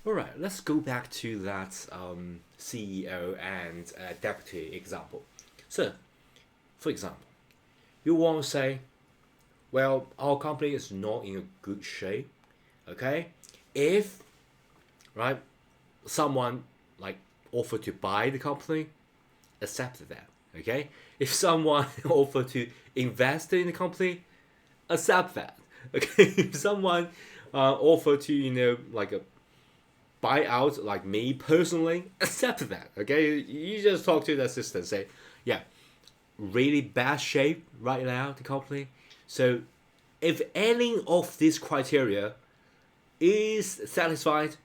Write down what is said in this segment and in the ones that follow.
Alright, let's go back to that CEO and deputy example. So, for example, you want to say, well, our company is not in a good shape. Okay, if right, someone like offer to buy the company, accept that. Okay, if someone offer to invest in the company, accept that. Okay, if someone offer to like a buyout, like me personally, accept that. Okay, you just talk to the assistant, say, yeah, really bad shape right now the company. So if any of these criteria is satisfied,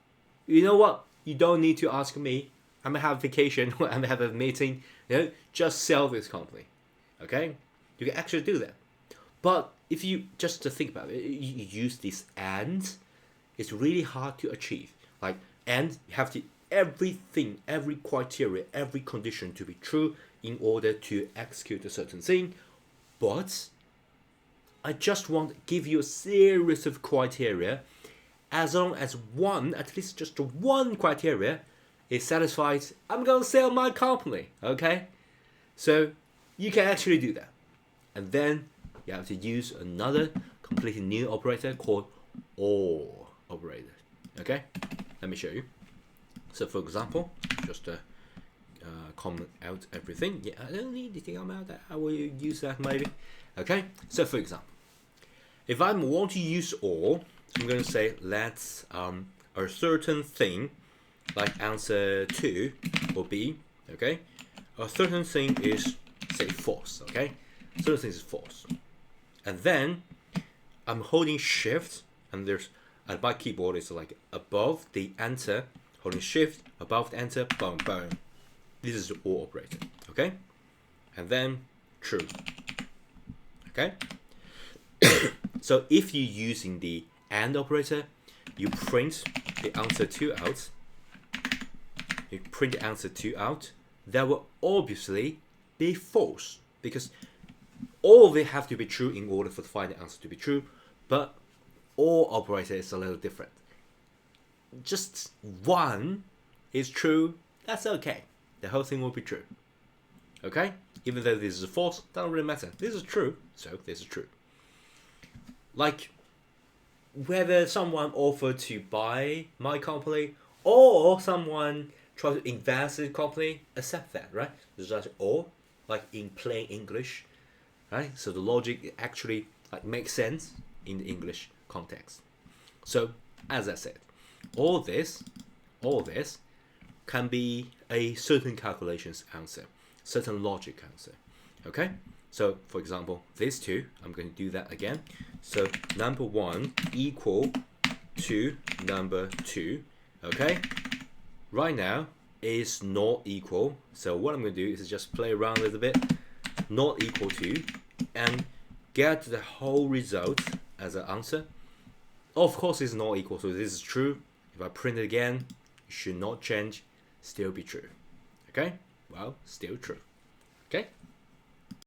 you know what? You don't need to ask me. I'm gonna have vacation. I'm gonna have a meeting. Just sell this company. Okay, you can actually do that. But if you just to think about it, you use this and, it's really hard to achieve. Like, and you have to everything, every criteria, every condition to be true in order to execute a certain thing. But I just want to give you a series of criteria. As long as one, at least just one criteria is satisfied, I'm gonna sell my company. Okay, so you can actually do that, and then you have to use another completely new operator called OR operator. Okay, let me show you. So for example, just comment out everything. Yeah, I don't need anything about that. I will use that maybe. Okay, so for example, if I want to use OR, I'm going to say let's a certain thing, like answer 2 or B. Okay, a certain thing is say false. Okay, certain thing is false, and then I'm holding shift, and there's and my keyboard is like above the enter, holding shift above the enter, boom boom. This is the OR operator. Okay, and then true. Okay, so if you're using the AND operator, you print the answer 2 out. You print the answer 2 out. That will obviously be false, because all of it have to be true in order for the final answer to be true. But OR operator is a little different. Just one is true, that's okay. The whole thing will be true. Okay? Even though this is false, doesn't really matter. This is true, so this is true. Like, whether someone offered to buy my company or someone try to invest in the company, accept that, right? It's just or, like in plain English, right? So the logic actually like makes sense in the English context. So as I said, all this can be a certain calculations answer, certain logic answer. Okay? So for example, these two, I'm going to do that again. So number 1 equal to number 2. Okay? Right now is not equal. So what I'm going to do is just play around a little bit. Not equal to, and get the whole result as an answer. Of course it's not equal, so this is true. If I print it again, it should not change, still be true. Okay? Well, still true. Okay?